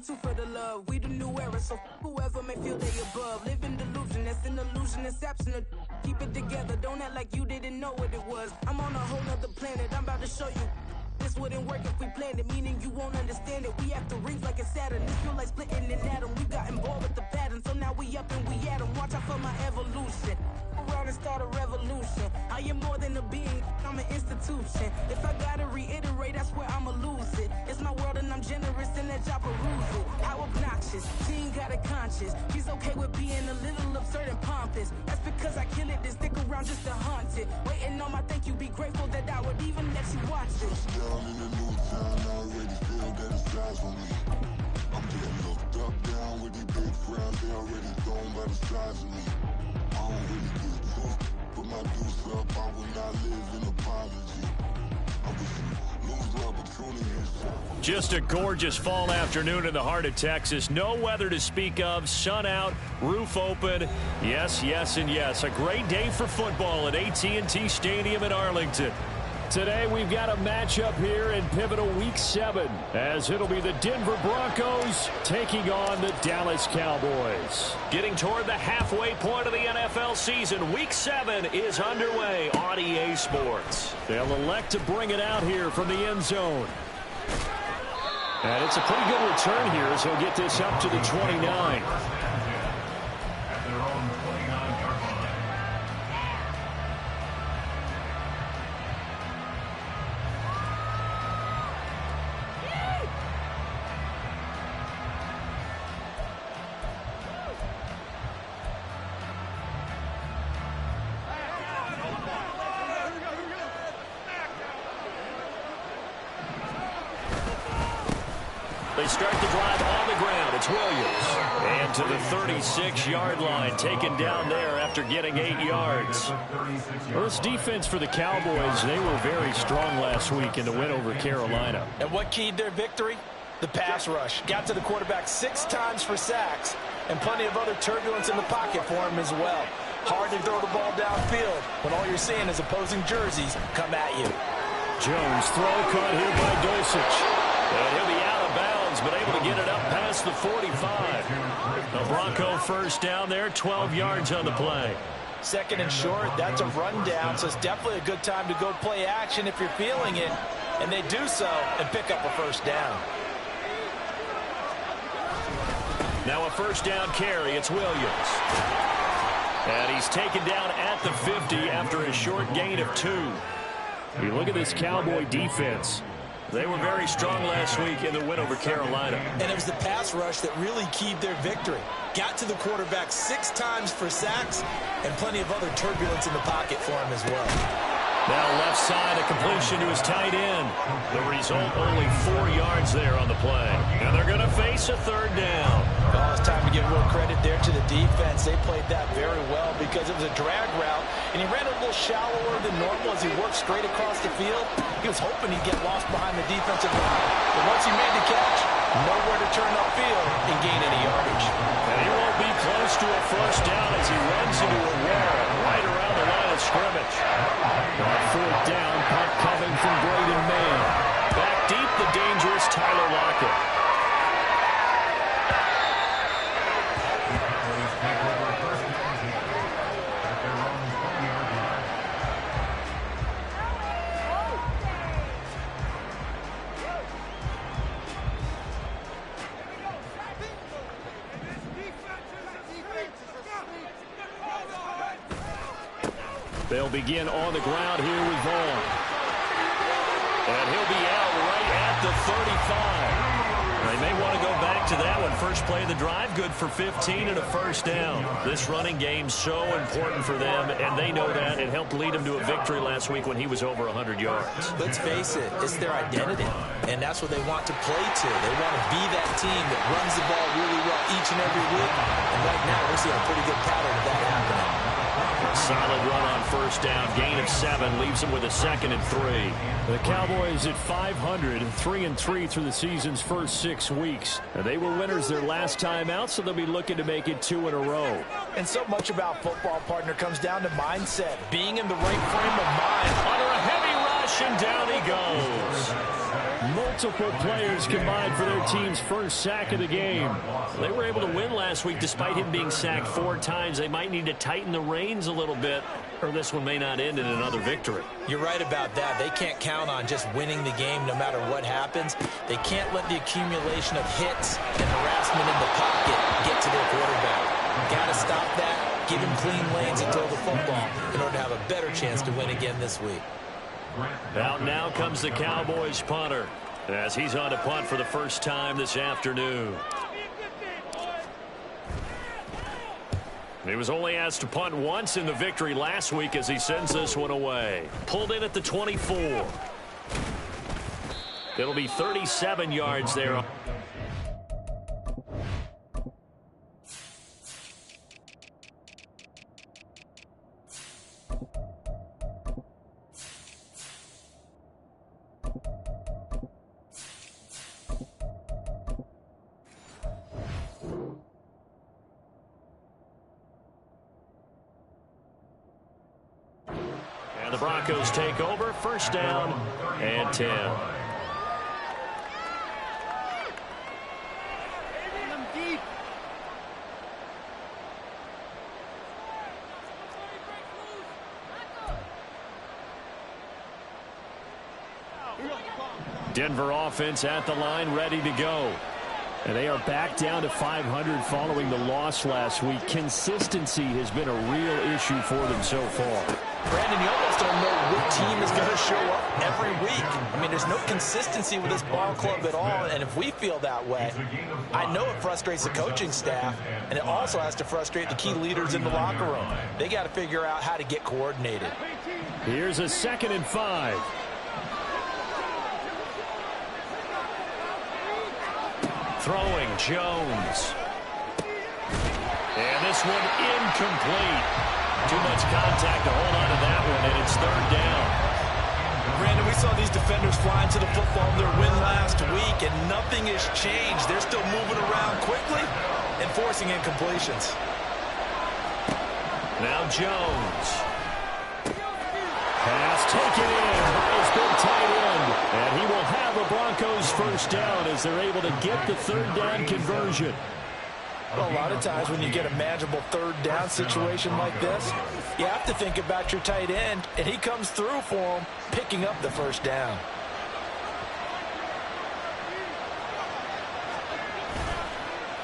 one, two for the love. We the new era, so whoever may feel they above. Live in delusion, that's an illusion, inception of keep it together, don't act like you didn't know what it was. I'm on a whole nother planet, I'm about to show you. This wouldn't work if we planned it, meaning you won't understand it. We have to rings like a Saturn. This feel like splitting an atom. We got involved with the pattern, so now we up and we at 'em. Watch out for my evolution. Around and start a revolution. I am more than a being, I'm an institution. If I gotta reiterate, that's where I'ma lose it. It's my world and I'm generous and that y'all peruse it. How obnoxious, she ain't got a conscience. She's okay with being a little absurd and pompous. That's because I kill it, then stick around just to haunt it. Waiting on my thank you, be grateful that I would even let you watch it. Down in the new town, I already feel that it's eyes on me. I'm getting looked up, down with these big frowns, they already thrown by the size of me. I don't really give a fuck, put my deuce up, I will not live in apology. I wish you lose the opportunities. Just a gorgeous fall afternoon in the heart of Texas. No weather to speak of, sun out, roof open. Yes, yes, and yes. A great day for football at AT&T Stadium in Arlington. Today we've got a matchup here in pivotal Week 7 as it'll be the Denver Broncos taking on the Dallas Cowboys. Getting toward the halfway point of the NFL season, Week 7 is underway on EA Sports. They'll elect to bring it out here from the end zone. And it's a pretty good return here as he'll get this up to the 29. They start the drive on the ground. It's Williams. And to the 36-yard line, taken down there after getting 8 yards. Well, this defense for the Cowboys, they were very strong last week in the win over Carolina. And what keyed their victory? The pass rush. Got to the quarterback 6 times for sacks, and plenty of other turbulence in the pocket for him as well. Hard to throw the ball downfield when all you're seeing is opposing jerseys come at you. Jones, throw caught here by Dulcich. And he'll be out of bounds, but able to get it up past the 45. The Bronco first down there, 12 yards on the play. Second and short, that's a rundown, so it's definitely a good time to go play action if you're feeling it. And they do so and pick up a first down. Now a first down carry, it's Williams. And he's taken down at the 50 after a short gain of 2. You look at this Cowboy defense. They were very strong last week in the win over Carolina. And it was the pass rush that really keyed their victory. Got to the quarterback 6 times for sacks and plenty of other turbulence in the pocket for him as well. Now left side, a completion to his tight end. The result, only 4 yards there on the play. And they're going to face a third down. Well, it's time to give real credit there to the defense. They played that very well because it was a drag route, and he ran a little shallower than normal as he worked straight across the field. He was hoping he'd get lost behind the defensive line. But once he made the catch, nowhere to turn upfield and gain any yardage. And he won't be close to a first down as he runs into a wall right around the line of scrimmage. On fourth down, punt coming from Braden Mann. Back deep, the dangerous Tyler Lockett. They'll begin on the ground here with Vaughn. And he'll be out right at the 35. They may want to go back to that one. First play of the drive, good for 15 and a first down. This running game's so important for them, and they know that. It helped lead them to a victory last week when he was over 100 yards. Let's face it, it's their identity, and that's what they want to play to. They want to be that team that runs the ball really well each and every week, and right now we're seeing a pretty good pattern of that happening. Solid run on first down. Gain of 7 leaves them with a 2nd and 3. The Cowboys at 500, 3-3 through the season's first 6 weeks. And they were winners their last time out, so they'll be looking to make it 2 in a row. And so much about football, partner, comes down to mindset. Being in the right frame of mind. Under a heavy rush, and down he goes. Multiple players combined for their team's first sack of the game. They were able to win last week despite him being sacked 4 times. They might need to tighten the reins a little bit, or this one may not end in another victory. You're right about that. They can't count on just winning the game no matter what happens. They can't let the accumulation of hits and harassment in the pocket get to their quarterback. Got to stop that, give him clean lanes and throw the football in order to have a better chance to win again this week. Out now comes the Cowboys punter as he's on to punt for the first time this afternoon. He was only asked to punt once in the victory last week as he sends this one away. Pulled in at the 24. It'll be 37 yards there. The Broncos take over, first down and 10. Denver offense at the line, ready to go. And they are back down to 500 following the loss last week. Consistency has been a real issue for them so far. Brandon, you almost don't know what team is going to show up every week. I mean, there's no consistency with this ball club at all, and if we feel that way, I know it frustrates the coaching staff, and it also has to frustrate the key leaders in the locker room. They got to figure out how to get coordinated. Here's a 2nd and 5. Throwing Jones. And this one incomplete. Too much contact to hold on to that one, and it's 3rd down. Brandon, we saw these defenders flying to the football in their win last week, and nothing has changed. They're still moving around quickly and forcing incompletions. Now Jones. Pass taken in by his big tight end. And he will have a Broncos first down as they're able to get the 3rd down conversion. Well, a lot of times when you get a manageable 3rd down situation like this, you have to think about your tight end, and he comes through for him, picking up the first down.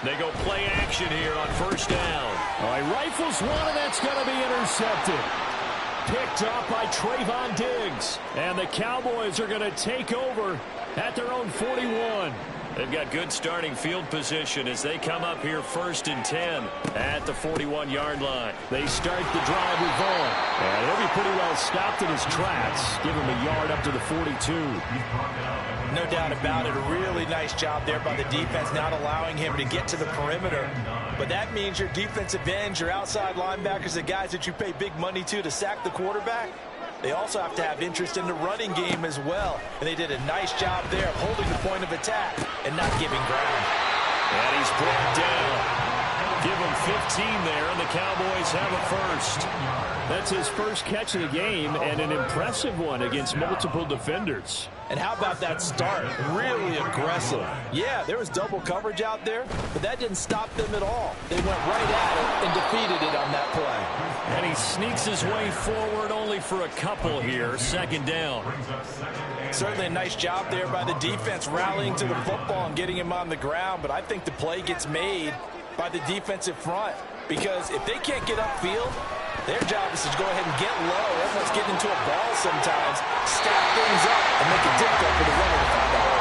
They go play action here on first down. All right, rifles one, and that's going to be intercepted. Picked up by Trayvon Diggs. And the Cowboys are going to take over at their own 41. They've got good starting field position as they come up here 1st and 10 at the 41-yard line. They start the drive with Vaughn. And he'll be pretty well stopped in his tracks. Give him a yard up to the 42. No doubt about it. A really nice job there by the defense, not allowing him to get to the perimeter. But that means your defensive ends, your outside linebackers, the guys that you pay big money to sack the quarterback, they also have to have interest in the running game as well. And they did a nice job there of holding the point of attack and not giving ground. And he's brought down. Give him 15 there, and the Cowboys have a first. That's his first catch of the game, and an impressive one against multiple defenders. And how about that start? Really aggressive. Yeah, there was double coverage out there, but that didn't stop them at all. They went right at it and defeated it on that play. And he sneaks his way forward only for a couple here. 2nd down. Certainly a nice job there by the defense rallying to the football and getting him on the ground, but I think the play gets made by the defensive front, because if they can't get upfield, their job is to go ahead and get low. Everyone's getting into a ball sometimes, stack things up, and make it difficult for the runner to find out.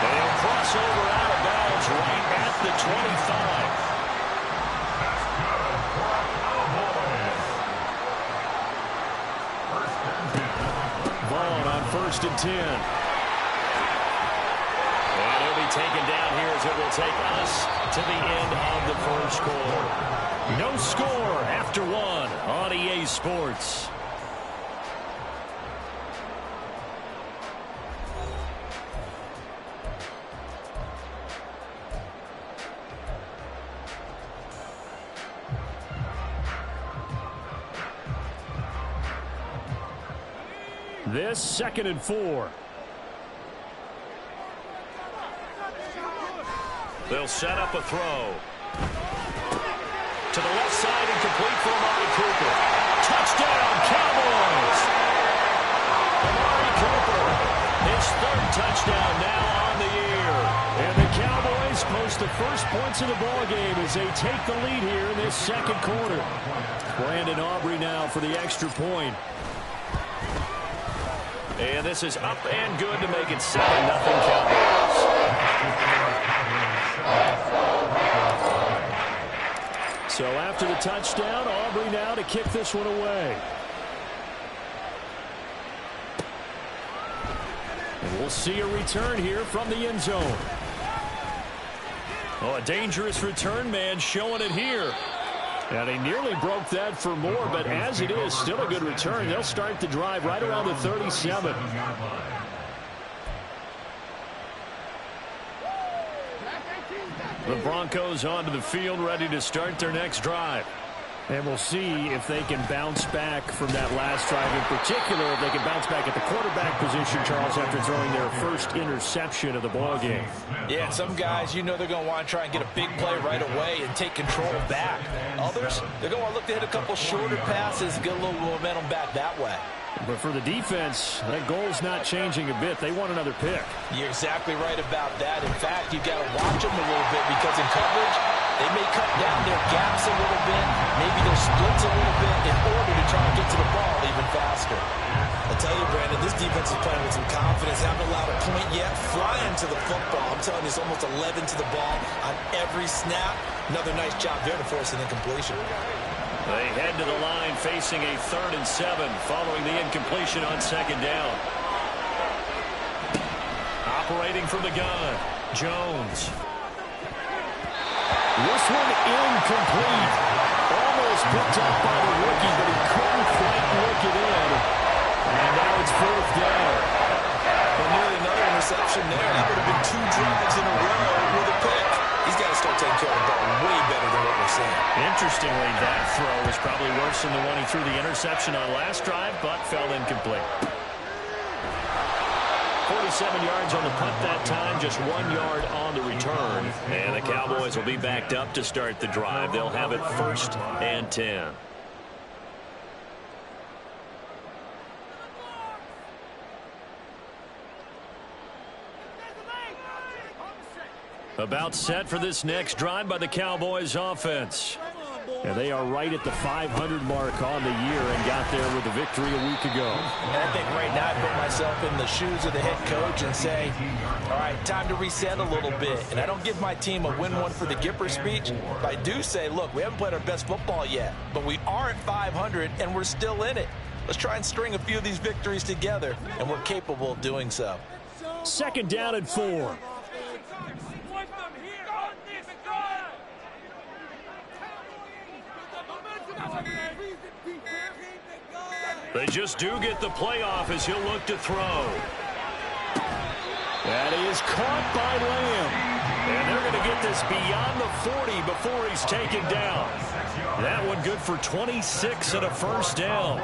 They'll cross over out of bounds right at the 25. Vaughn on 1st and 10. And he'll be taken down here as it will take us to the end of the first quarter. No score after 1 on EA Sports. This 2nd and 4. They'll set up a throw. To the left side and complete for Amari Cooper. Touchdown, Cowboys! Amari Cooper, his third touchdown now on the year. And the Cowboys post the first points of the ballgame as they take the lead here in this second quarter. Brandon Aubrey now for the extra point. And this is up and good to make it 7-0 Cowboys. So after the touchdown, Aubrey now to kick this one away. And we'll see a return here from the end zone. Oh, a dangerous return man showing it here. And he nearly broke that for more, but as it is, still a good return. They'll start the drive right around the 37. The Broncos onto the field, ready to start their next drive. And we'll see if they can bounce back from that last drive in particular, if they can bounce back at the quarterback position, Charles, after throwing their first interception of the ballgame. Yeah, some guys, you know they're going to want to try and get a big play right away and take control back. Others, they're going to want to look to hit a couple shorter passes and get a little momentum back that way. But for the defense, that goal's not changing a bit. They want another pick. You're exactly right about that. In fact, you've got to watch them a little bit because in coverage, they may cut down their gaps a little bit, maybe their splits a little bit in order to try and get to the ball even faster. I'll tell you, Brandon, this defense is playing with some confidence. Haven't allowed a point yet. Flying to the football. I'm telling you, it's almost 11 to the ball on every snap. Another nice job there to force an incompletion. They head to the line facing a 3rd and 7 following the incompletion on 2nd down. Operating from the gun, Jones. This one incomplete. Almost picked up by the rookie, but he couldn't quite work it in. And now it's 4th down. Well, nearly another interception there. That would have been 2 drives in a row with a pick. He's got to start taking care of the ball way better than what we're seeing. Interestingly, that throw was probably worse than the one he threw the interception on last drive, but fell incomplete. 47 yards on the punt that time, just 1 yard on the return. And the Cowboys will be backed up to start the drive. They'll have it 1st and 10. About set for this next drive by the Cowboys offense. And they are right at the 500 mark on the year and got there with a victory a week ago. And I think right now I put myself in the shoes of the head coach and say, all right, time to reset a little bit. And I don't give my team a win one for the Gipper speech, but I do say, look, we haven't played our best football yet, but we are at 500 and we're still in it. Let's try and string a few of these victories together, and we're capable of doing so. 2nd down and 4. They just do get the playoff as he'll look to throw. That is caught by Lamb. And they're going to get this beyond the 40 before he's taken down. That one good for 26 and a 1st down.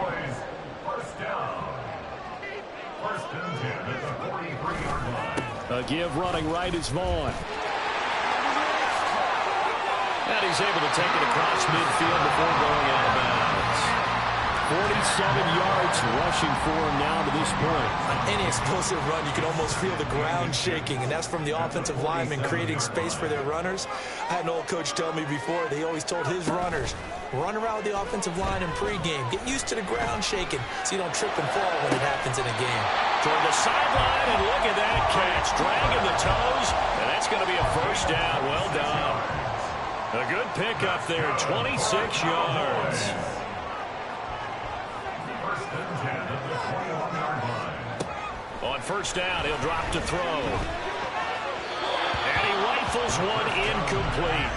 A give running right is Vaughn. And he's able to take it across midfield before going out of bounds. 47 yards rushing for him now to this point. On any explosive run, you can almost feel the ground shaking, and that's from the offensive linemen creating space for their runners. I had an old coach tell me before, they always told his runners, run around the offensive line in pregame. Get used to the ground shaking so you don't trip and fall when it happens in a game. Toward the sideline, and look at that catch. Dragging the toes, and that's going to be a 1st down. Well done. A good pickup there, 26 yards. On 1st down, he'll drop to throw. And he rifles one incomplete.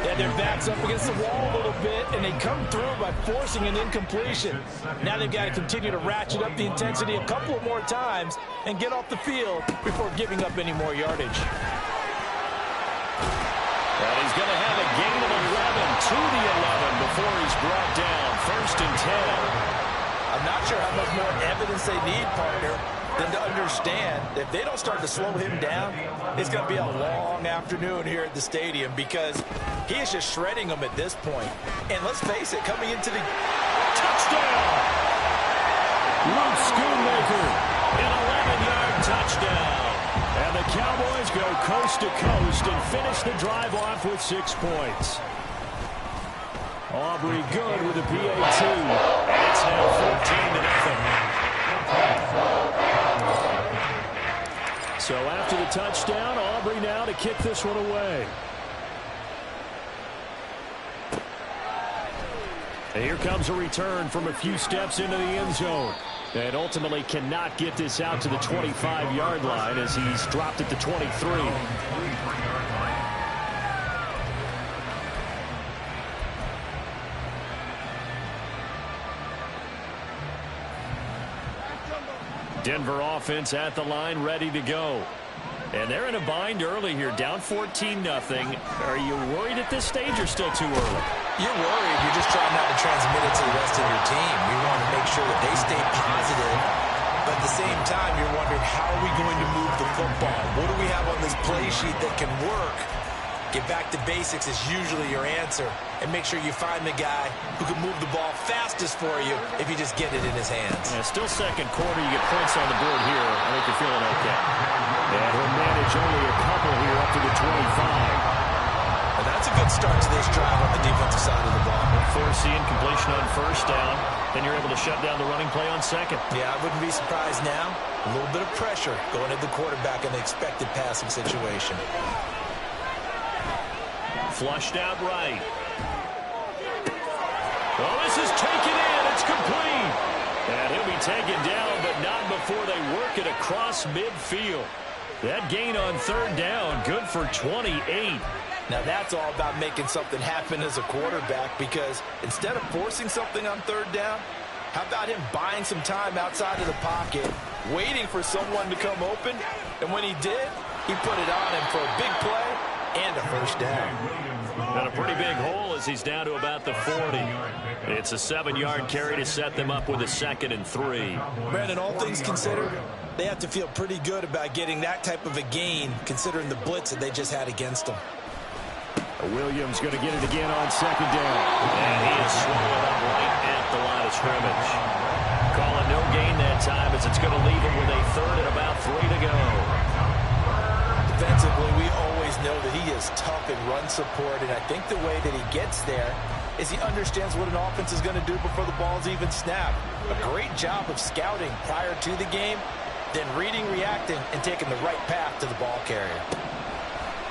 Yeah, their back's up against the wall a little bit, and they come through by forcing an incompletion. Now they've got to continue to ratchet up the intensity a couple of more times and get off the field before giving up any more yardage. And he's going to have a gain of 11 to the 11 before he's brought down. 1st and 10. I'm not sure how much more evidence they need, partner. than to understand that if they don't start to slow him down, it's going to be a long afternoon here at the stadium because he is just shredding them at this point. And let's face it, coming into the touchdown! Luke Schoonmaker, an 11-yard touchdown. And the Cowboys go coast to coast and finish the drive off with 6 points. Aubrey good with a PAT. And it's now 14-0. So after the touchdown, Aubrey now to kick this one away. And here comes a return from a few steps into the end zone. And ultimately cannot get this out to the 25-yard line as he's dropped it to 23. Denver offense at the line, ready to go. And they're in a bind early here, down 14-0. Are you worried at this stage or still too early? You're worried. You're just trying not to transmit it to the rest of your team. You want to make sure that they stay positive. But at the same time, you're wondering, how are we going to move the football? What do we have on this play sheet that can work? Get back to basics is usually your answer. And make sure you find the guy who can move the ball fastest for you if you just get it in his hands. Yeah, still second quarter. You get points on the board here. I think you're feeling okay. And he'll manage only a couple here up to the 25. And that's a good start to this drive on the defensive side of the ball. Forcing completion on first down. Then you're able to shut down the running play on second. Yeah, I wouldn't be surprised now. A little bit of pressure going at the quarterback in the expected passing situation. Flushed out right. Well, this is taken in. It's complete. And he'll be taken down, but not before they work it across midfield. That gain on third down, good for 28. Now that's all about making something happen as a quarterback, because instead of forcing something on third down, how about him buying some time outside of the pocket, waiting for someone to come open, and when he did, he put it on him for a big play and a first down. And a pretty big hole as he's down to about the 40. It's a 7-yard carry to set them up with a 2nd and 3. Brandon, all things considered, they have to feel pretty good about getting that type of a gain, considering the blitz that they just had against them. Williams going to get it again on 2nd down. And he is swallowed up right at the line of scrimmage. Call it no gain that time as it's going to leave him with a 3rd and about 3 to go. Defensively, we always know that he is tough in run support, and I think the way that he gets there is he understands what an offense is going to do before the ball's even snapped. A great job of scouting prior to the game, then reading, reacting, and taking the right path to the ball carrier.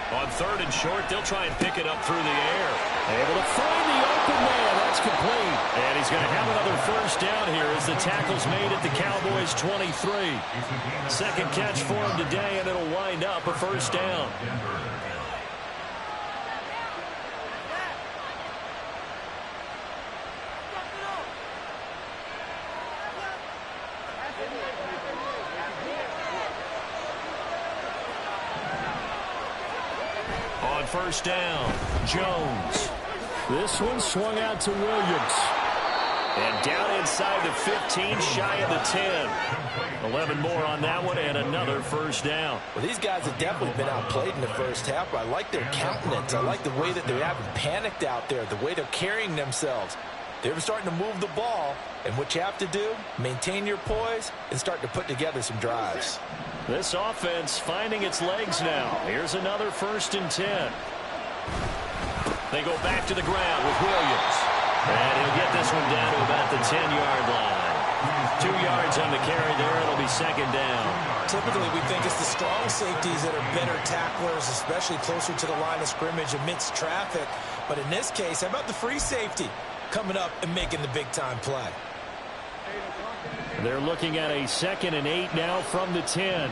On 3rd and short, they'll try and pick it up through the air. Able to find the open man. That's complete. And he's going to have another first down here as the tackle's made at the Cowboys' 23. Second catch for him today, and it'll wind up a first down. On first down, Jones. This one swung out to Williams. And down inside the 15, shy of the 10. 11 more on that one, and another first down. Well, these guys have definitely been outplayed in the first half, but I like their countenance. I like the way that they haven't panicked out there, the way they're carrying themselves. They're starting to move the ball, and what you have to do, maintain your poise and start to put together some drives. This offense finding its legs now. Here's another 1st and 10. They go back to the ground with Williams. And he'll get this one down to about the 10-yard line. 2 yards on the carry there. It'll be 2nd down. Typically, we think it's the strong safeties that are better tacklers, especially closer to the line of scrimmage amidst traffic. But in this case, how about the free safety coming up and making the big-time play? They're looking at a 2nd and 8 now from the 10.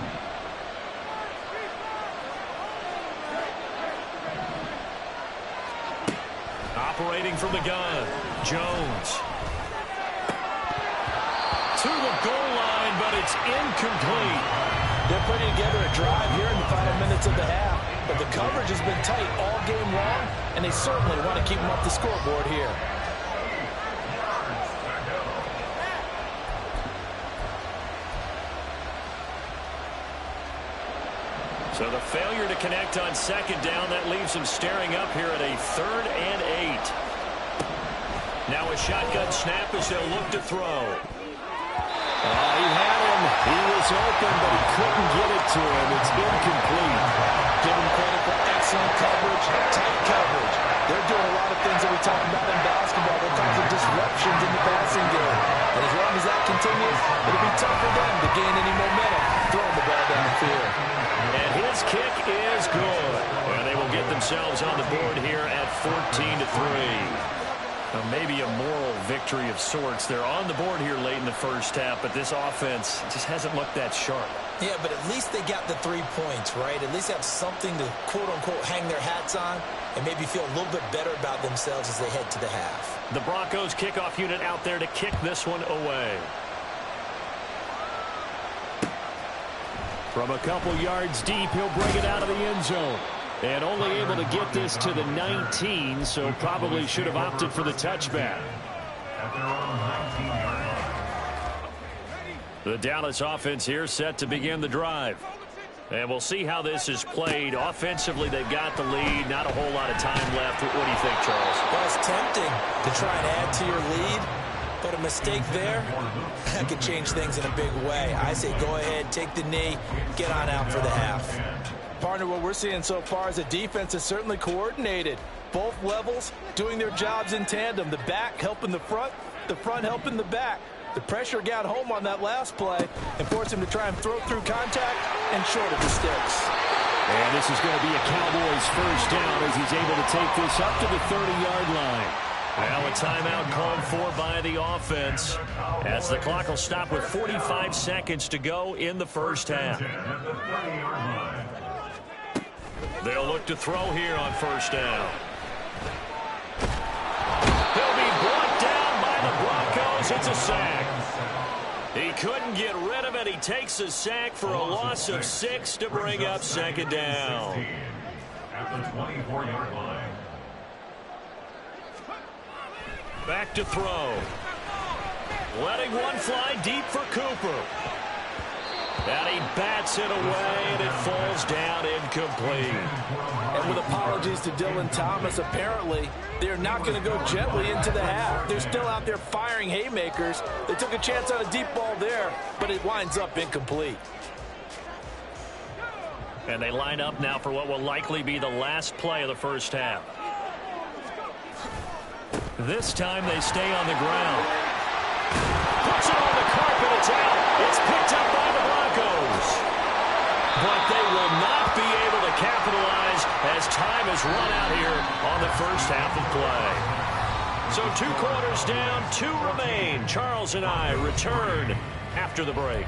Operating from the gun, Jones. To the goal line, but it's incomplete. They're putting together a drive here in the final minutes of the half, but the coverage has been tight all game long, and they certainly want to keep them off the scoreboard here. So the failure to connect on second down, that leaves him staring up here at a 3rd and 8. Now a shotgun snap as they'll look to throw. He had him. He was open, but he couldn't get it to him. It's incomplete. Give him credit for excellent coverage, tight coverage. They're doing a lot of things that we talk about in basketball. There comes the disruptions in the passing game. And as long as that continues, it'll be tough for them to gain any momentum throwing the ball down the field. And his kick is good. And they will get themselves on the board here at 14-3. Maybe a moral victory of sorts. They're on the board here late in the first half, but this offense just hasn't looked that sharp. Yeah, but at least they got the 3 points, right? At least have something to, quote-unquote, hang their hats on and maybe feel a little bit better about themselves as they head to the half. The Broncos kickoff unit out there to kick this one away. From a couple yards deep, he'll bring it out of the end zone. And only able to get this to the 19, so probably should have opted for the touchback. The Dallas offense here set to begin the drive. And we'll see how this is played. Offensively, they've got the lead. Not a whole lot of time left. What do you think, Charles? Well, it's tempting to try and add to your lead, but a mistake there, that could change things in a big way. I say go ahead, take the knee, get on out for the half. Partner, what we're seeing so far is the defense is certainly coordinated. Both levels doing their jobs in tandem. The back helping the front helping the back. The pressure got home on that last play and forced him to try and throw through contact and short of the sticks. And this is going to be a Cowboys first down as he's able to take this up to the 30-yard line. Well, a timeout called for by the offense as the clock will stop with 45 seconds to go in the first half. They'll look to throw here on first down. He'll be brought down by the Broncos. It's a sack. He couldn't get rid of it. He takes a sack for a loss of 6 to bring up second down. At the 24-yard line. Back to throw. Letting one fly deep for Cooper. And he bats it away, and it falls down incomplete. And with apologies to Dylan Thomas, apparently they're not going to go gently into the half. They're still out there firing haymakers. They took a chance on a deep ball there, but it winds up incomplete. And they line up now for what will likely be the last play of the first half. This time they stay on the ground. Puts it on the carpet. It's out. It's picked up by the Broncos. But they will not be able to capitalize as time has run out here on the first half of play. So 2 quarters down, 2 remain. Charles and I return after the break.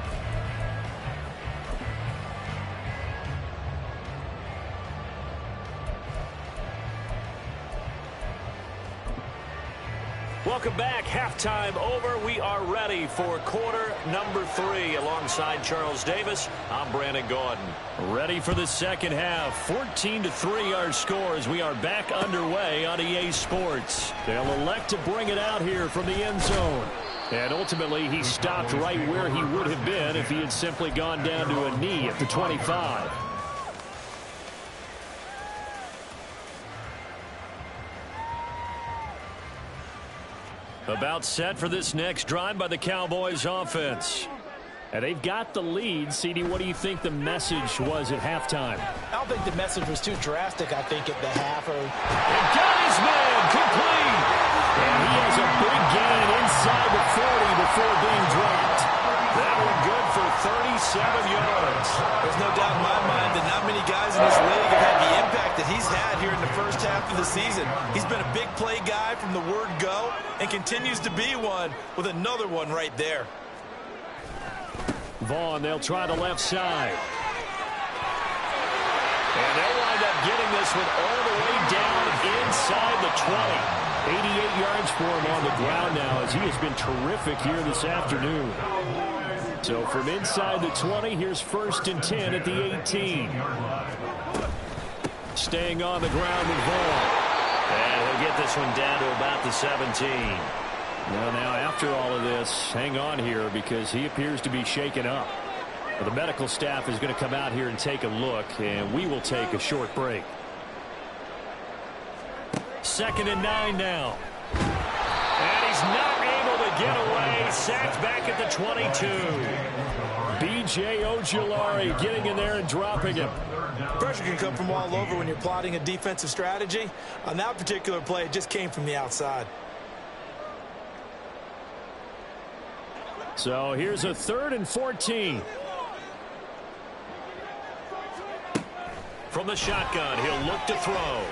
Welcome back. Halftime over. We are ready for quarter number 3. Alongside Charles Davis, I'm Brandon Gaudin. Ready for the second half. 14-3 our score as we are back underway on EA Sports. They'll elect to bring it out here from the end zone. And ultimately, he stopped right where he would have been if he had simply gone down to a knee at the 25. About set for this next drive by the Cowboys offense. And they've got the lead. CD, what do you think the message was at halftime? I don't think the message was too drastic, I think, at the half. And got his man complete. And he has a big gain inside the 40 before being dropped. That one good for 37 yards. There's no doubt in my mind that not many guys in this league have had the impact that he's had here in the first half of the season. He's been a big play guy from the word go and continues to be one with another one right there. Vaughn, they'll try the left side. And they'll wind up getting this one all the way down inside the 20. 88 yards for him on the ground now as he has been terrific here this afternoon. So from inside the 20, here's 1st and 10 at the 18. Staying on the ground with Vaughn. And he'll get this one down to about the 17. Well, now after all of this, hang on here because he appears to be shaken up. The medical staff is going to come out here and take a look, and we will take a short break. 2nd and 9 now. And he's not able to get away. Sacked back at the 22. B.J. Ojulari getting in there and dropping him. Pressure can come from all over when you're plotting a defensive strategy. On that particular play, it just came from the outside. So here's a 3rd and 14. From the shotgun, he'll look to throw.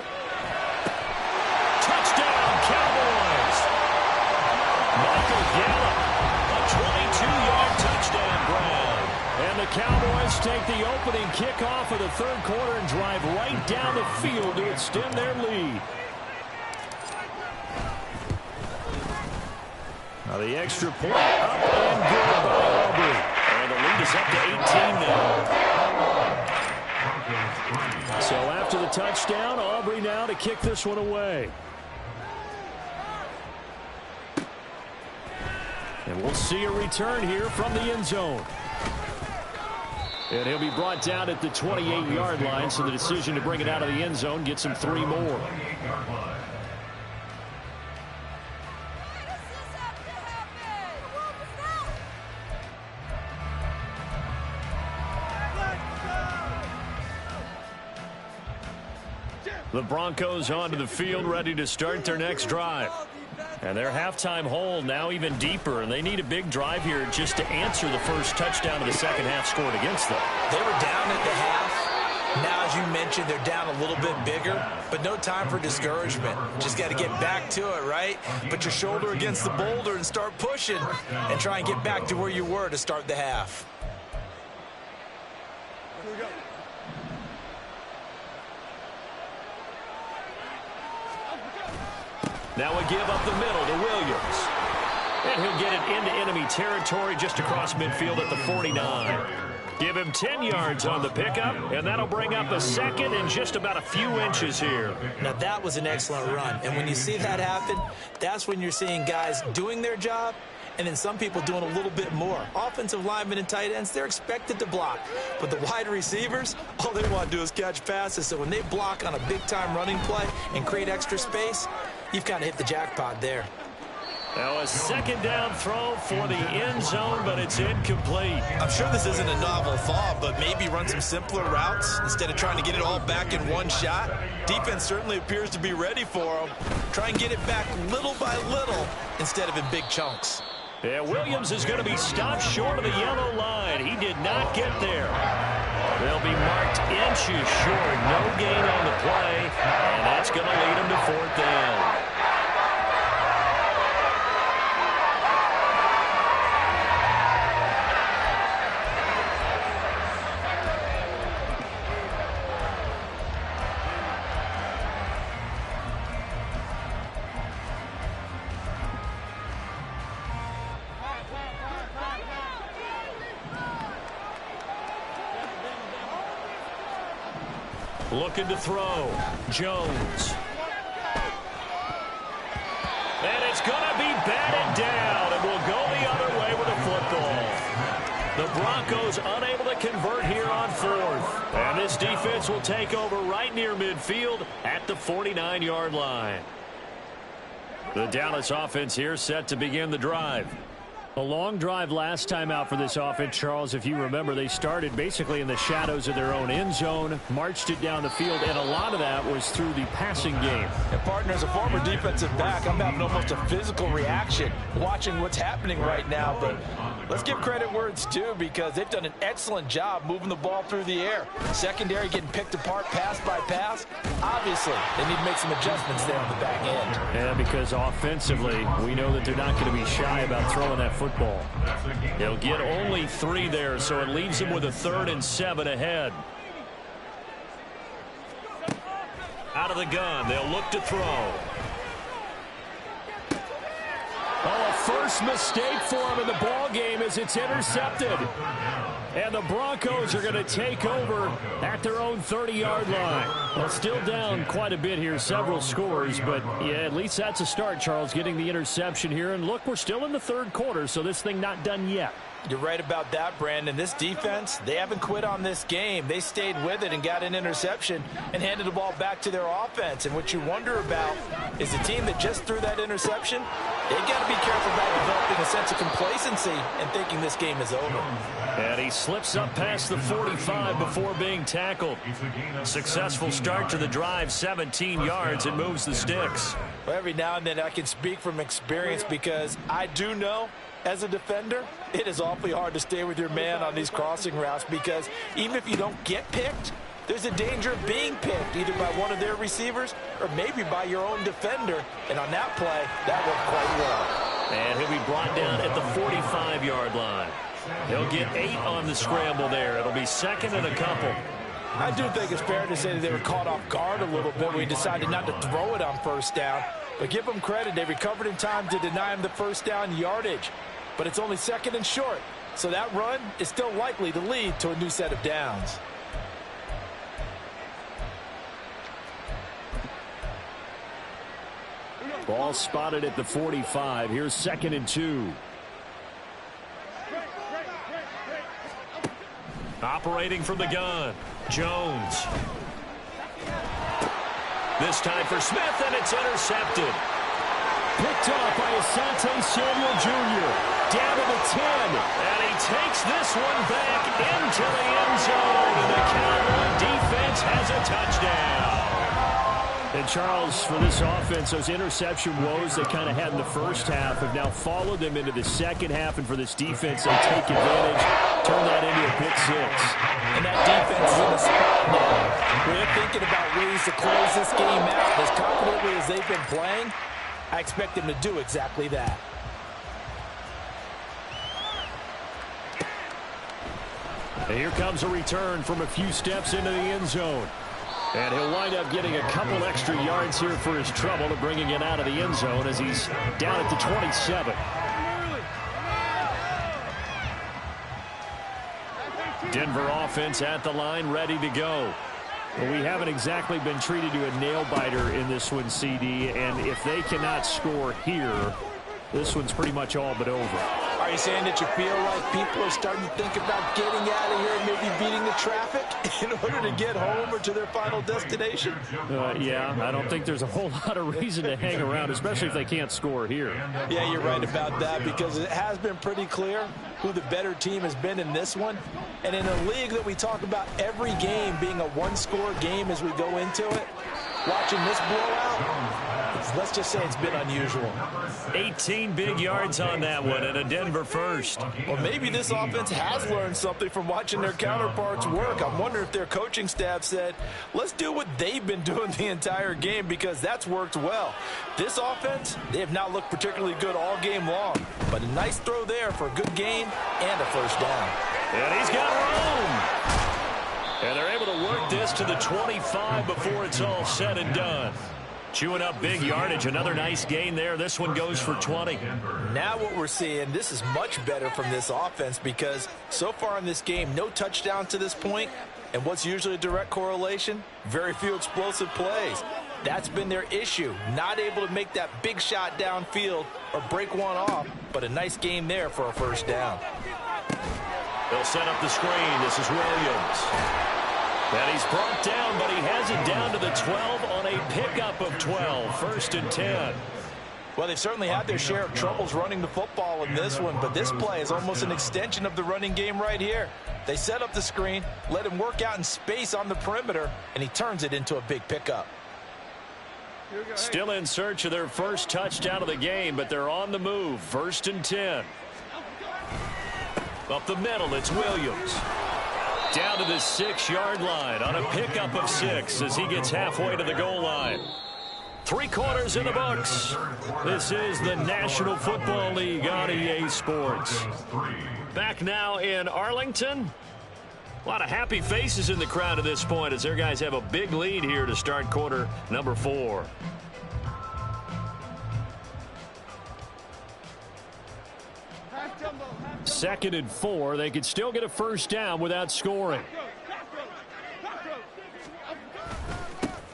Touchdown, Cowboys! Michael Gallup, a 22-yard touchdown grab. And the Cowboys take the opening kickoff of the 3rd quarter and drive right down the field to extend their lead. Now the extra point up and good by Aubrey. And the lead is up to 18 now. So after the touchdown, Aubrey now to kick this one away. And we'll see a return here from the end zone. And he'll be brought down at the 28-yard line, so the decision to bring it out of the end zone gets him 3 more. The Broncos onto the field, ready to start their next drive. And their halftime hole now even deeper, and they need a big drive here just to answer the first touchdown of the second half scored against them. They were down at the half. Now, as you mentioned, they're down a little bit bigger, but no time for discouragement. Just got to get back to it, right? Put your shoulder against the boulder and start pushing and try and get back to where you were to start the half. Here we go. Now a give up the middle to Williams. And he'll get it into enemy territory just across midfield at the 49. Give him 10 yards on the pickup, and that'll bring up a 2nd and just about a few inches here. Now that was an excellent run, and when you see that happen, that's when you're seeing guys doing their job and then some people doing a little bit more. Offensive linemen and tight ends, they're expected to block. But the wide receivers, all they want to do is catch passes. So when they block on a big-time running play and create extra space, you've kind of hit the jackpot there. Now a 2nd down throw for the end zone, but it's incomplete. I'm sure this isn't a novel thought, but maybe run some simpler routes instead of trying to get it all back in one shot. Defense certainly appears to be ready for them. Try and get it back little by little instead of in big chunks. Yeah, Williams is going to be stopped short of the yellow line. He did not get there. They'll be marked inches short. No gain on the play, and that's going to lead them to 4th down. Looking to throw. Jones. And it's going to be batted down, and we'll go the other way with a football. The Broncos unable to convert here on 4th. And this defense will take over right near midfield at the 49-yard line. The Dallas offense here set to begin the drive. A long drive last time out for this offense, Charles. If you remember, they started basically in the shadows of their own end zone, marched it down the field, and a lot of that was through the passing game. And partner, as a former defensive back, I'm having almost a physical reaction watching what's happening right now. But let's give credit where it's due, because they've done an excellent job moving the ball through the air. Secondary getting picked apart pass by pass. Obviously, they need to make some adjustments there on the back end. Yeah, because offensively, we know that they're not going to be shy about throwing that football. They'll get only 3 there, so it leaves them with a 3rd and 7 ahead. Out of the gun, they'll look to throw. Oh, a first mistake for him in the ball game as it's intercepted. And the Broncos are going to take over at their own 30-yard line. Well, still down quite a bit here, several scores, but yeah, at least that's a start, Charles, getting the interception here. And look, we're still in the 3rd quarter, so this thing not done yet. You're right about that, Brandon. This defense, they haven't quit on this game. They stayed with it and got an interception and handed the ball back to their offense. And what you wonder about is the team that just threw that interception, they got to be careful about developing a sense of complacency and thinking this game is over. And he slips up past the 45 before being tackled. Successful start to the drive, 17 yards, and moves the sticks. Well, every now and then I can speak from experience because I do know as a defender, it is awfully hard to stay with your man on these crossing routes because even if you don't get picked, there's a danger of being picked either by one of their receivers or maybe by your own defender. And on that play, that worked quite well. And he'll be brought down at the 45-yard line. He'll get 8 on the scramble there. It'll be second and a couple. I do think it's fair to say that they were caught off guard a little bit when he decided not to throw it on first down. But give them credit, they recovered in time to deny him the first down yardage. But it's only second and short, so that run is still likely to lead to a new set of downs. Ball spotted at the 45. Here's second and 2. Operating from the gun, Jones. This time for Smith, and it's intercepted. Picked off by Asante Samuel Jr. Down to the 10. And he takes this one back into the end zone. And the Cowboy defense has a touchdown. And, Charles, for this offense, those interception woes they kind of had in the first half have now followed them into the second half. And for this defense, they take advantage, turn that into a pick 6. And that defense is in the spot now. They're thinking about ways to close this game out. As confidently as they've been playing, I expect them to do exactly that. And here comes a return from a few steps into the end zone. And he'll wind up getting a couple extra yards here for his trouble to bringing it out of the end zone as he's down at the 27. Denver offense at the line, ready to go. Well, we haven't exactly been treated to a nail-biter in this one, CD, and if they cannot score here, this one's pretty much all but over. Are you saying that you feel like people are starting to think about getting out of here and maybe beating the traffic in order to get home or to their final destination? Yeah, I don't think there's a whole lot of reason to hang around, especially if they can't score here. Yeah, you're right about that because it has been pretty clear who the better team has been in this one. And in a league that we talk about every game being a one-score game as we go into it, watching this blowout, let's just say it's been unusual. 18 big yards on that one and a Denver first. Well, maybe this offense has learned something from watching their counterparts work. I'm wondering if their coaching staff said, let's do what they've been doing the entire game because that's worked well. This offense, they have not looked particularly good all game long, but a nice throw there for a good gain and a first down. And he's got room. And they're able to work this to the 25 before it's all said and done. Chewing up big yardage. Another nice gain there. This one goes for 20. Now what we're seeing, this is much better from this offense because so far in this game, no touchdown to this point. And what's usually a direct correlation? Very few explosive plays. That's been their issue. Not able to make that big shot downfield or break one off, but a nice gain there for a first down. They'll set up the screen. This is Williams. And he's brought down, but he has it down to the 12 on a pickup of 12. First and 10. Well, they've certainly had their share of troubles running the football in this one, but this play is almost an extension of the running game right here. They set up the screen, let him work out in space on the perimeter, and he turns it into a big pickup. Still in search of their first touchdown of the game, but they're on the move. First and 10. Up the middle, it's Williams. Down to the 6-yard line on a pickup of 6 as he gets halfway to the goal line. 3 quarters in the books. This is the National Football League on EA Sports. Back now in Arlington. A lot of happy faces in the crowd at this point as their guys have a big lead here to start quarter number 4. Second and 4. They could still get a first down without scoring.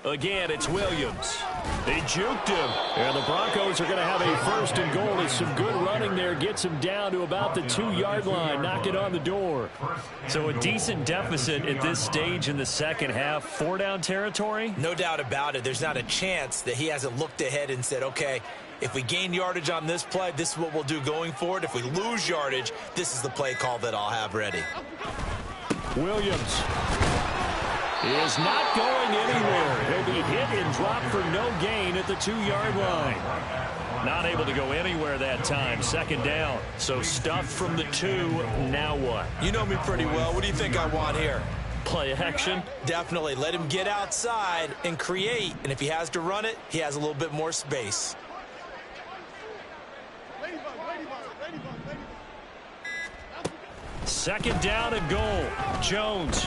Again, it's Williams. They juked him. And the Broncos are going to have a 1st and goal as some good running there gets him down to about the 2-yard line. Knock it on the door. So a decent deficit at this stage in the second half. 4-down territory? No doubt about it. There's not a chance that he hasn't looked ahead and said, okay, if we gain yardage on this play, this is what we'll do going forward. If we lose yardage, this is the play call that I'll have ready. Williams is not going anywhere. He'll be hit and dropped for no gain at the 2-yard line. Not able to go anywhere that time. 2nd down. So stuffed from the 2. Now what? You know me pretty well. What do you think I want here? Play action? Definitely. Let him get outside and create. And if he has to run it, he has a little bit more space. Second down and goal. Jones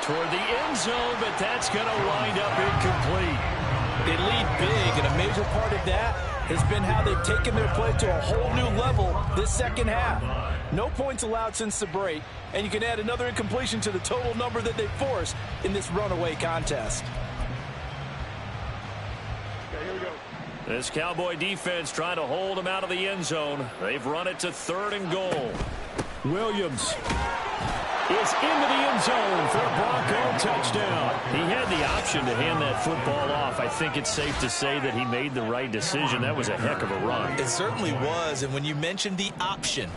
toward the end zone, but that's going to wind up incomplete. They lead big, and a major part of that has been how they've taken their play to a whole new level this second half. No points allowed since the break, and you can add another incompletion to the total number that they forced in this runaway contest. This Cowboy defense trying to hold him out of the end zone. They've run it to 3rd and goal. Williams is into the end zone for a Bronco touchdown. He had the option to hand that football off. I think it's safe to say that he made the right decision. That was a heck of a run. It certainly was, and when you mentioned the option,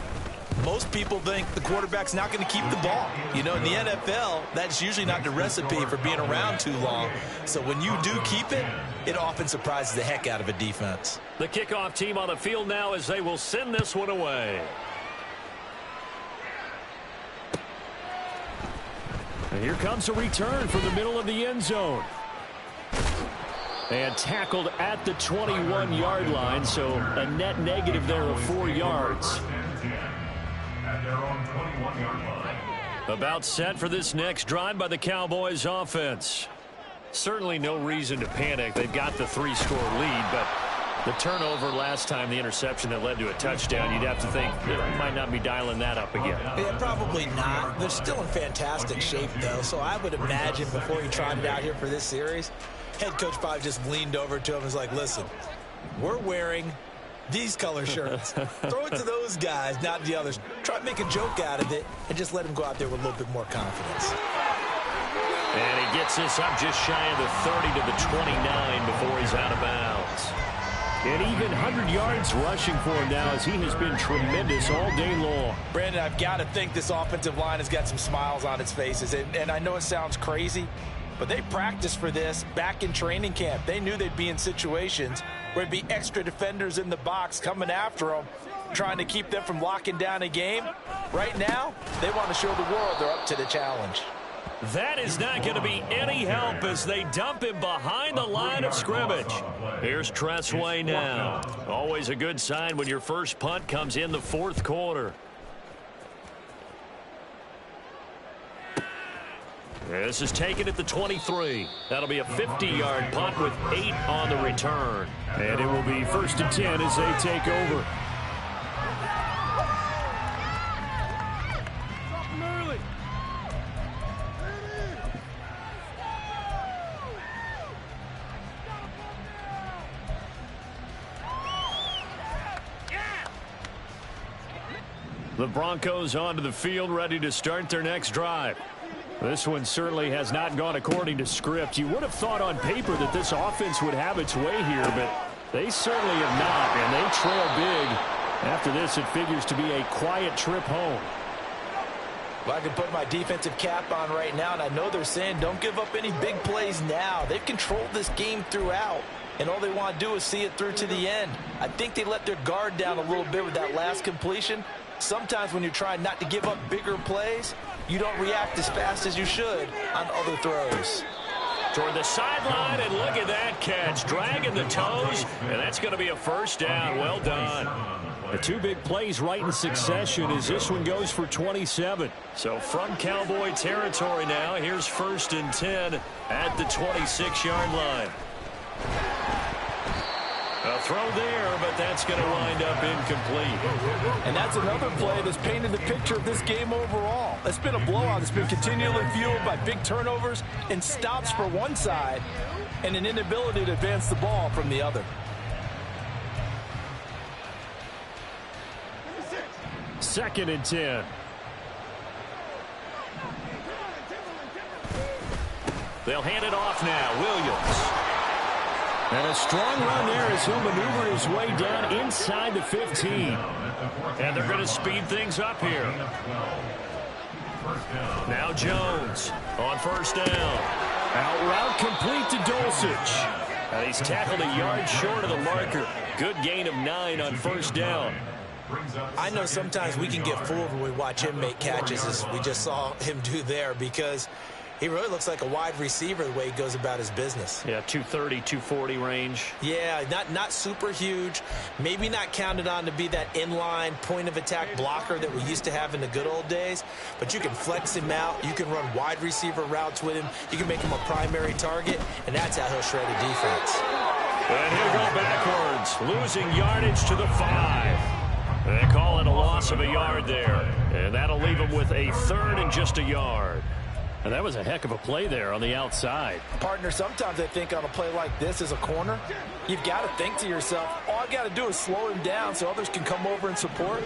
most people think the quarterback's not going to keep the ball. You know, in the NFL, that's usually not the recipe for being around too long. So when you do keep it, it often surprises the heck out of a defense. The kickoff team on the field now as they will send this one away. And here comes a return from the middle of the end zone. And tackled at the 21-yard line, so a net negative there of 4 yards. About set for this next drive by the Cowboys offense. Certainly no reason to panic. They've got the 3-score lead, but the turnover last time, the interception that led to a touchdown, you'd have to think they might not be dialing that up again. Yeah, probably not. They're still in fantastic shape, though, so I would imagine before he trotted out here for this series, head coach probably just leaned over to him and was like, listen, we're wearing these color shirts. Throw it to those guys, not the others. Try to make a joke out of it and just let him go out there with a little bit more confidence. And he gets this up just shy of the 30 to the 29 before he's out of bounds. And even 100 yards rushing for him now as he has been tremendous all day long. Brandon, I've got to think this offensive line has got some smiles on its faces. And I know it sounds crazy, but they practiced for this back in training camp. They knew they'd be in situations where there'd be extra defenders in the box coming after them, trying to keep them from locking down a game. Right now, they want to show the world they're up to the challenge. That is not going to be any help as they dump him behind the line of scrimmage. Here's Tressway now. Always a good sign when your first punt comes in the 4th quarter. This is taken at the 23. That'll be a 50-yard punt with 8 on the return. And it will be 1st and 10 as they take over. The Broncos onto the field, ready to start their next drive. This one certainly has not gone according to script. You would have thought on paper that this offense would have its way here, but they certainly have not, and they trail big. After this, it figures to be a quiet trip home. Well, I can put my defensive cap on right now, and I know they're saying don't give up any big plays now. They've controlled this game throughout, and all they want to do is see it through to the end. I think they let their guard down a little bit with that last completion. Sometimes when you're trying not to give up bigger plays, you don't react as fast as you should on other throws. Toward the sideline, and look at that catch. Dragging the toes, and that's going to be a 1st down. Well done. The 2 big plays right in succession as this one goes for 27. So from Cowboy territory now, here's 1st and 10 at the 26-yard line. A throw there, but that's going to wind up incomplete. And that's another play that's painted the picture of this game overall. It's been a blowout. It's been continually fueled by big turnovers and stops for one side and an inability to advance the ball from the other. Second and 10. They'll hand it off now. Williams. And a strong run there as he'll maneuver his way down inside the 15. And they're going to speed things up here. Now Jones on first down. Out route complete to Dulcich. And he's tackled a yard short of the marker. Good gain of 9 on first down. I know sometimes we can get fooled when we watch him make catches, as we just saw him do there, because he really looks like a wide receiver the way he goes about his business. Yeah, 230, 240 range. Yeah, not super huge. Maybe not counted on to be that inline point-of-attack blocker that we used to have in the good old days. But you can flex him out. You can run wide receiver routes with him. You can make him a primary target, and that's how he'll shred a defense. And he'll go backwards, losing yardage to the 5. They call it a loss of a yard there. And that'll leave him with a third and just a yard. And that was a heck of a play there on the outside. Partner, sometimes I think on a play like this as a corner, you've got to think to yourself, all I've got to do is slow him down so others can come over and support.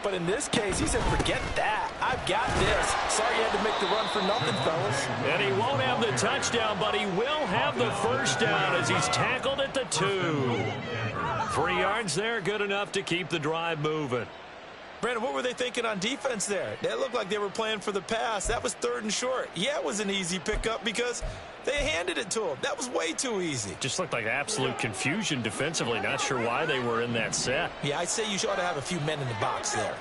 But in this case, he said, forget that. I've got this. Sorry you had to make the run for nothing, fellas. And he won't have the touchdown, but he will have the first down as he's tackled at the 2. 3 yards there, good enough to keep the drive moving. Brandon, what were they thinking on defense there? They looked like they were playing for the pass. That was 3rd and short. Yeah, it was an easy pickup because they handed it to him. That was way too easy. Just looked like absolute confusion defensively. Not sure why they were in that set. Yeah, I'd say you ought to have a few men in the box there.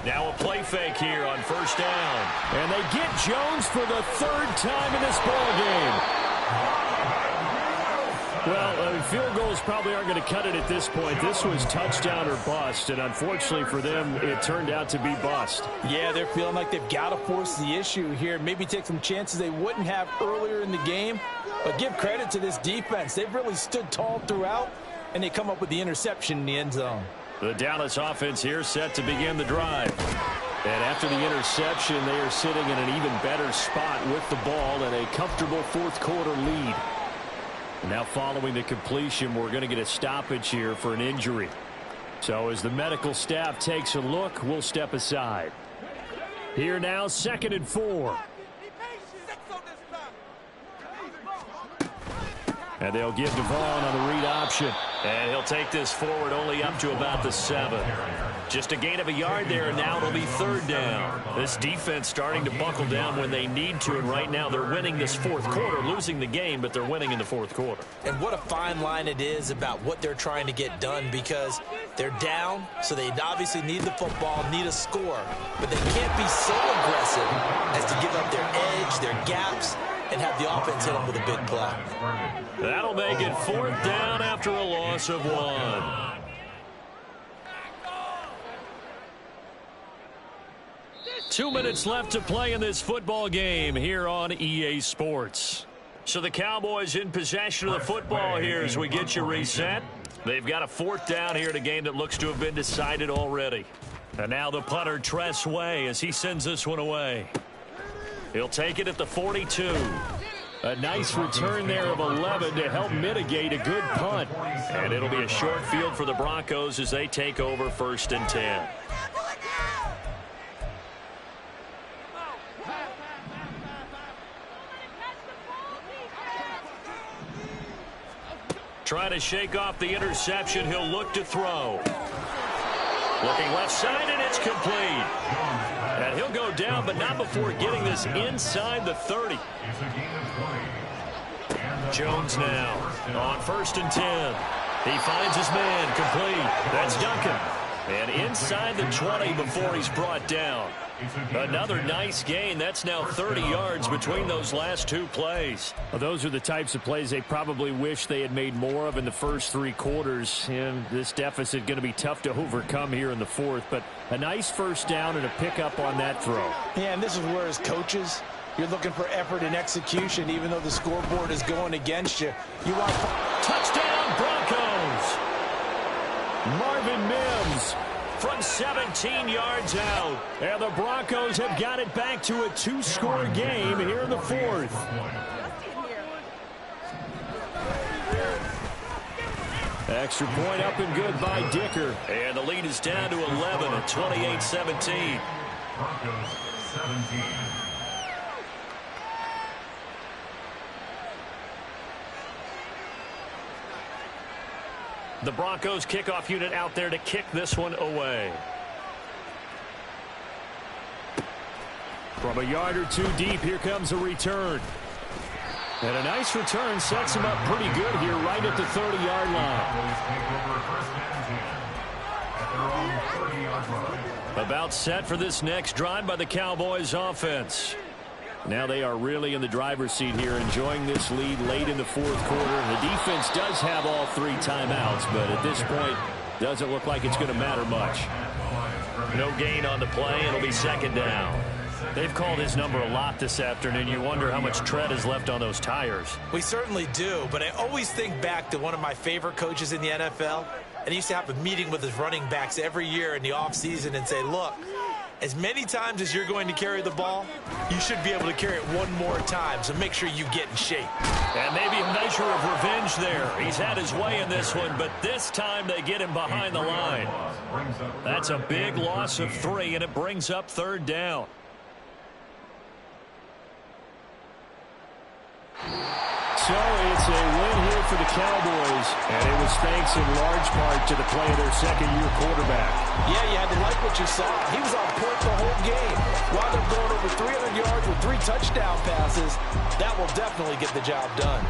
Now a play fake here on first down. And they get Jones for the 3rd time in this ball game. Well, field goals probably aren't going to cut it at this point. This was touchdown or bust, and unfortunately for them, it turned out to be bust. Yeah, they're feeling like they've got to force the issue here. Maybe take some chances they wouldn't have earlier in the game. But give credit to this defense. They've really stood tall throughout, and they come up with the interception in the end zone. The Dallas offense here set to begin the drive. And after the interception, they are sitting in an even better spot with the ball and a comfortable 4th quarter lead. Now following the completion, we're going to get a stoppage here for an injury. So as the medical staff takes a look, we'll step aside. Here now, 2nd and 4. And they'll give Devon on the read option. And he'll take this forward only up to about the 7. Just a gain of a yard there, and now it'll be 3rd down. This defense starting to buckle down when they need to, and right now they're winning this 4th quarter, losing the game, but they're winning in the 4th quarter. And what a fine line it is about what they're trying to get done, because they're down, so they obviously need the football, need a score, but they can't be so aggressive as to give up their edge, their gaps, and have the offense hit them with a big play. That'll make it 4th down after a loss of 1. Two minutes left to play in this football game here on EA Sports. So the Cowboys in possession of the football here as we get you reset. They've got a 4th down here in a game that looks to have been decided already. And now the punter, Tress Way, as he sends this one away. He'll take it at the 42. A nice return there of 11 to help mitigate a good punt. And it'll be a short field for the Broncos as they take over 1st and 10. Trying to shake off the interception. He'll look to throw. Looking left side, and it's complete. And he'll go down, but not before getting this inside the 30. Jones now on 1st and 10. He finds his man complete. That's Duncan. And inside the 20 before he's brought down. Another nice gain. That's now 30 yards between those last 2 plays. Well, those are the types of plays they probably wish they had made more of in the first 3 quarters. And this deficit going to be tough to overcome here in the 4th. But a nice first down and a pickup on that throw. Yeah, and this is where as coaches, you're looking for effort and execution, even though the scoreboard is going against you. You want touchdown Broncos. Jones from 17 yards out. And the Broncos have got it back to a 2-score game here in the fourth. Extra point up and good by Dicker. And the lead is down to 11 at 28-17. Broncos 17. The Broncos kickoff unit out there to kick this one away. From a yard or two deep, here comes a return. And a nice return sets him up pretty good here right at the 30-yard line. About set for this next drive by the Cowboys offense. Now they are really in the driver's seat here, enjoying this lead late in the fourth quarter. The defense does have all 3 timeouts, but at this point, doesn't look like it's going to matter much. No gain on the play. It'll be second down. They've called his number a lot this afternoon. You wonder how much tread is left on those tires. We certainly do, but I always think back to one of my favorite coaches in the NFL, and he used to have a meeting with his running backs every year in the offseason and say, look, as many times as you're going to carry the ball, you should be able to carry it one more time, so make sure you get in shape. And maybe a measure of revenge there. He's had his way in this one, but this time they get him behind the line. That's a big loss of 3, and it brings up third down. So it's a win here for the Cowboys, and it was thanks in large part to the play of their second-year quarterback. Yeah, you had to like what you saw. He was on point the whole game. Wound up going over 300 yards with 3 touchdown passes. That will definitely get the job done.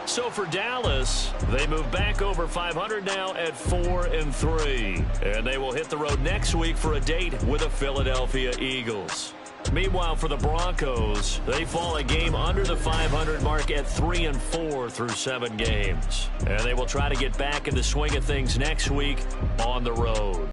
So for Dallas, they move back over 500 now at 4-3. And they will hit the road next week for a date with the Philadelphia Eagles. Meanwhile, for the Broncos, they fall a game under the 500 mark at 3-4 through 7 games. And they will try to get back in the swing of things next week on the road.